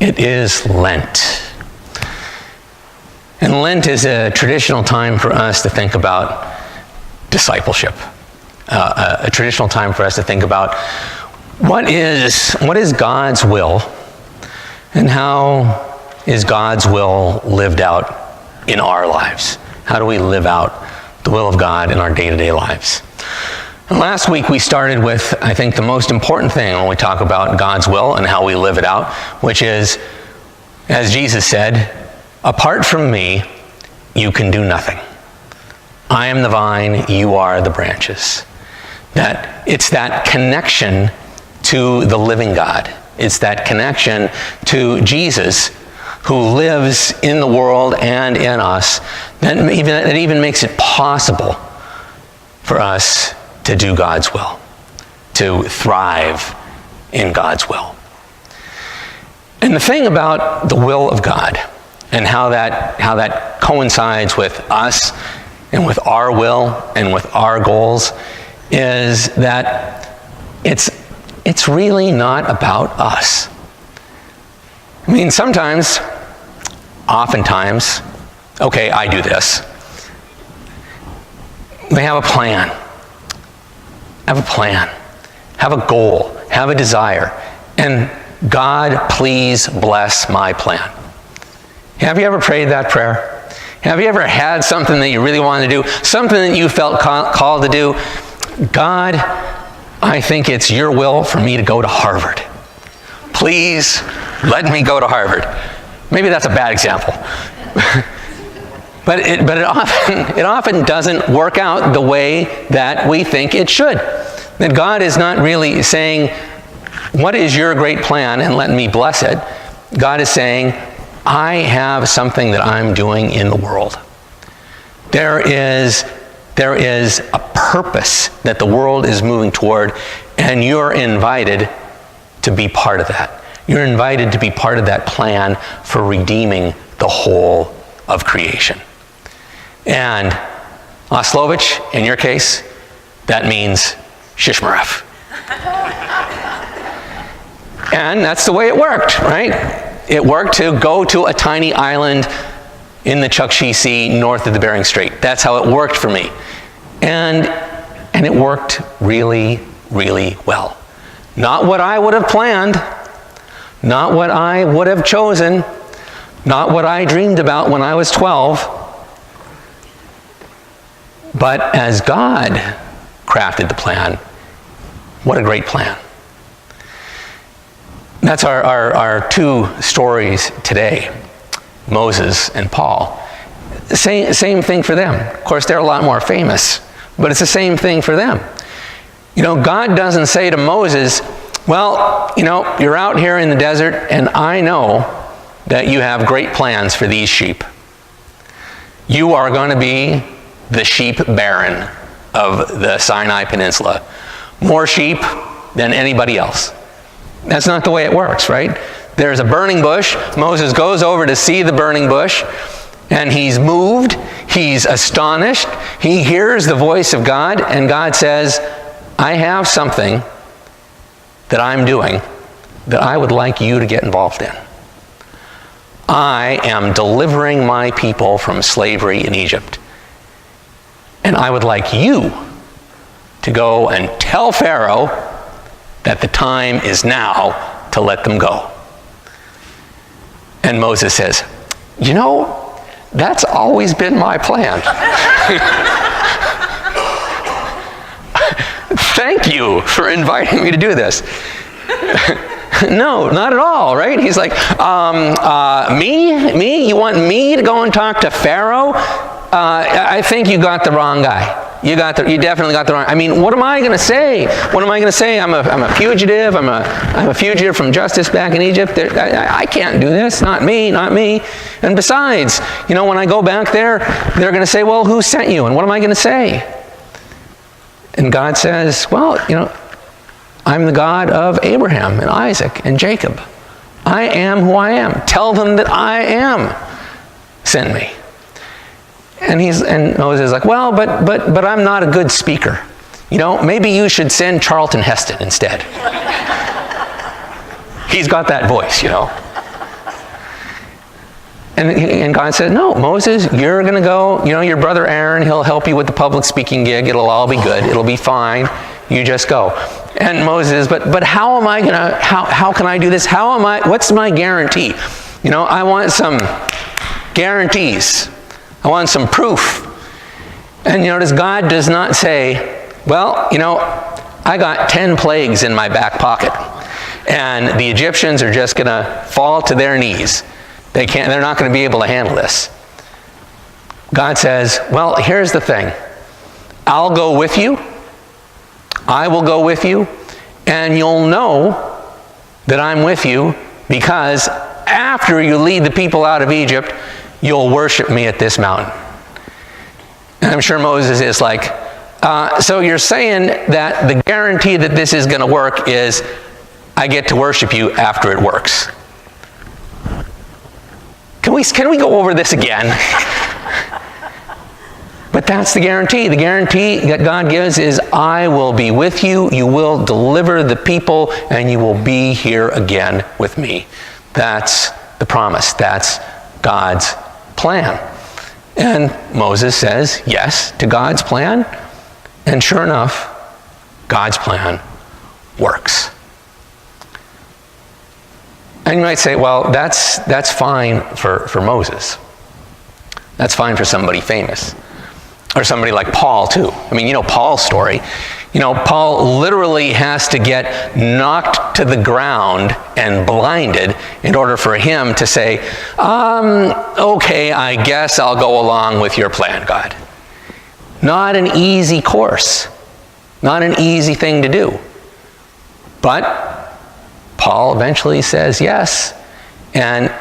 It is Lent. And Lent is a traditional time for us to think about discipleship. A traditional time for us to think about what is God's will and how is God's will lived out in our lives. How do we live out the will of God in our day-to-day lives? And last week we started with, I think, the most important thing when we talk about God's will and how we live it out, which is, as Jesus said, apart from me, you can do nothing. I am the vine, you are the branches. That it's that connection to the living God. It's that connection to Jesus who lives in the world and in us that even makes it possible for us to do God's will, to thrive in God's will. And the thing about the will of God and how that coincides with us and with our will and with our goals is that it's really not about us. I mean, oftentimes, okay, I do this. We have a plan. Have a goal, have a desire, and God, please bless my plan. Have you ever prayed that prayer? Have you ever had something that you really wanted to do, something that you felt called to do? God, I think it's your will for me to go to Harvard. Please let me go to Harvard. Maybe that's a bad example. But it often doesn't work out the way that we think it should. That God is not really saying, what is your great plan, and let me bless it. God is saying, I have something that I'm doing in the world. There is a purpose that the world is moving toward, and you're invited to be part of that. You're invited to be part of that plan for redeeming the whole of creation. And Oslovich, in your case, that means Shishmaref. And that's the way it worked, right? It worked to go to a tiny island in the Chukchi Sea north of the Bering Strait. That's how it worked for me. And it worked really, really well. Not what I would have planned, not what I would have chosen, not what I dreamed about when I was 12, but as God crafted the plan, what a great plan. That's our two stories today, Moses and Paul. Same thing for them. Of course, they're a lot more famous, but it's the same thing for them. God doesn't say to Moses, well, you're out here in the desert, and I know that you have great plans for these sheep. You are going to be the sheep baron of the Sinai Peninsula. More sheep than anybody else. That's not the way it works, right? There's a burning bush. Moses goes over to see the burning bush, and he's moved. He's astonished. He hears the voice of God, and God says, I have something that I'm doing that I would like you to get involved in. I am delivering my people from slavery in Egypt. And I would like you to go and tell Pharaoh that the time is now to let them go. And Moses says, that's always been my plan. Thank you for inviting me to do this. No, not at all, right? He's like, me? You want me to go and talk to Pharaoh? I think you got the wrong guy. You definitely got the wrong. I mean, what am I going to say? What am I going to say? I'm a fugitive. I'm a fugitive from justice back in Egypt. I can't do this. Not me. And besides, when I go back there, they're going to say, well, who sent you? And what am I going to say? And God says, well, I'm the God of Abraham and Isaac and Jacob. I am who I am. Tell them that I am sent me. And Moses is like, well, but I'm not a good speaker. Maybe you should send Charlton Heston instead. He's got that voice, And God said, no, Moses, you're going to go, your brother Aaron, he'll help you with the public speaking gig. It'll all be good. It'll be fine. You just go. And Moses, but how am I going to, how can I do this? What's my guarantee? I want some guarantees. I want some proof. And notice God does not say, well, I got 10 plagues in my back pocket, and the Egyptians are just going to fall to their knees. They're not going to be able to handle this. God says, well, here's the thing. I'll go with you. I will go with you, and you'll know that I'm with you because after you lead the people out of Egypt, you'll worship me at this mountain. And I'm sure Moses is like, so you're saying that the guarantee that this is going to work is I get to worship you after it works. Can we go over this again? But that's the guarantee. The guarantee that God gives is I will be with you, you will deliver the people, and you will be here again with me. That's the promise. That's God's plan. And Moses says yes to God's plan, and sure enough, God's plan works. And you might say, well, that's fine for Moses. That's fine for somebody famous. Or somebody like Paul, too. I mean, Paul's story. Paul literally has to get knocked to the ground and blinded in order for him to say, okay, I guess I'll go along with your plan, God. Not an easy course. Not an easy thing to do. But Paul eventually says yes, and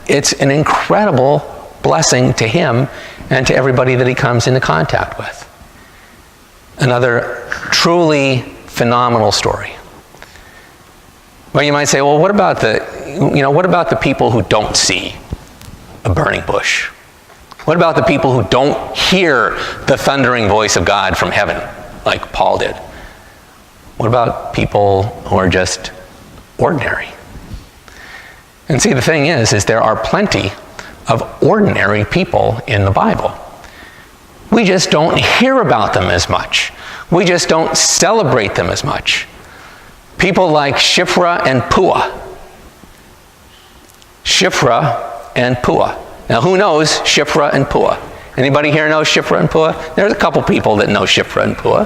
it's an incredible blessing to him and to everybody that he comes into contact with. Another truly phenomenal story. Well, you might say, well, what about the people who don't see a burning bush? What about the people who don't hear the thundering voice of God from heaven, like Paul did? What about people who are just ordinary? And see, the thing is there are plenty of ordinary people in the Bible. We just don't hear about them as much. We just don't celebrate them as much. People like Shiphrah and Puah. Shiphrah and Puah. Now, who knows Shiphrah and Puah? Anybody here know Shiphrah and Puah? There's a couple people that know Shiphrah and Puah.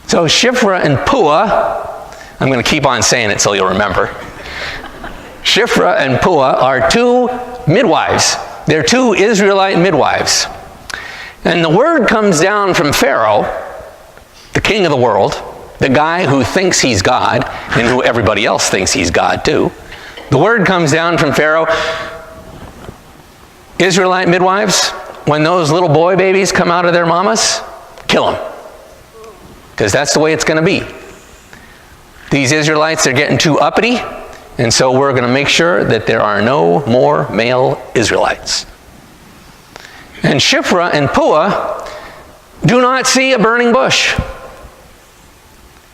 So Shiphrah and Puah, I'm going to keep on saying it so you'll remember. Shiphrah and Puah are two midwives. They're two Israelite midwives. And the word comes down from Pharaoh, the king of the world, the guy who thinks he's God, and who everybody else thinks he's God too. The word comes down from Pharaoh, Israelite midwives, when those little boy babies come out of their mamas, kill them. Because that's the way it's going to be. These Israelites are getting too uppity, and so we're going to make sure that there are no more male Israelites. And Shiphrah and Puah do not see a burning bush.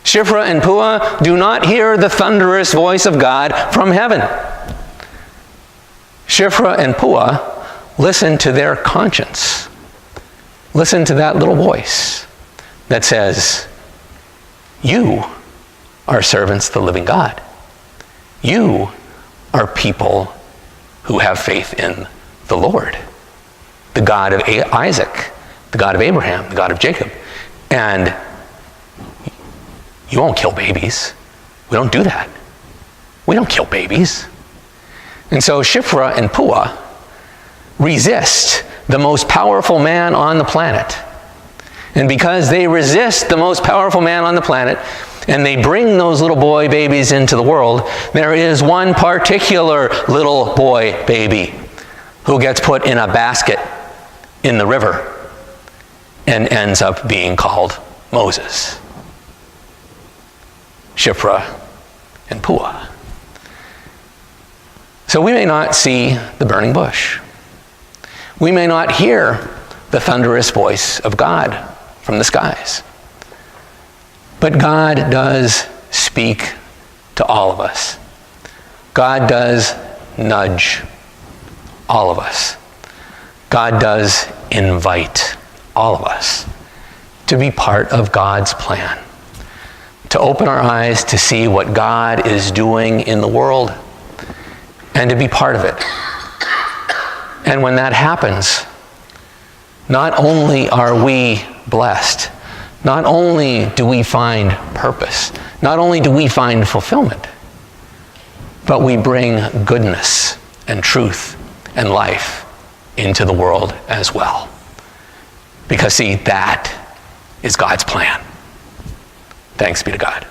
Shiphrah and Puah do not hear the thunderous voice of God from heaven. Shiphrah and Puah listen to their conscience. Listen to that little voice that says, you are servants of the living God. You are people who have faith in the Lord, the God of Isaac, the God of Abraham, the God of Jacob. And you won't kill babies. We don't do that. We don't kill babies. And so Shiphrah and Puah resist the most powerful man on the planet. And because they resist the most powerful man on the planet, and they bring those little boy babies into the world, there is one particular little boy baby who gets put in a basket in the river and ends up being called Moses. Shiphrah and Puah. So we may not see the burning bush. We may not hear the thunderous voice of God from the skies. But God does speak to all of us. God does nudge all of us. God does invite all of us to be part of God's plan, to open our eyes to see what God is doing in the world and to be part of it. And when that happens, not only are we blessed, not only do we find purpose, not only do we find fulfillment, but we bring goodness and truth and life into the world as well. Because see, that is God's plan. Thanks be to God.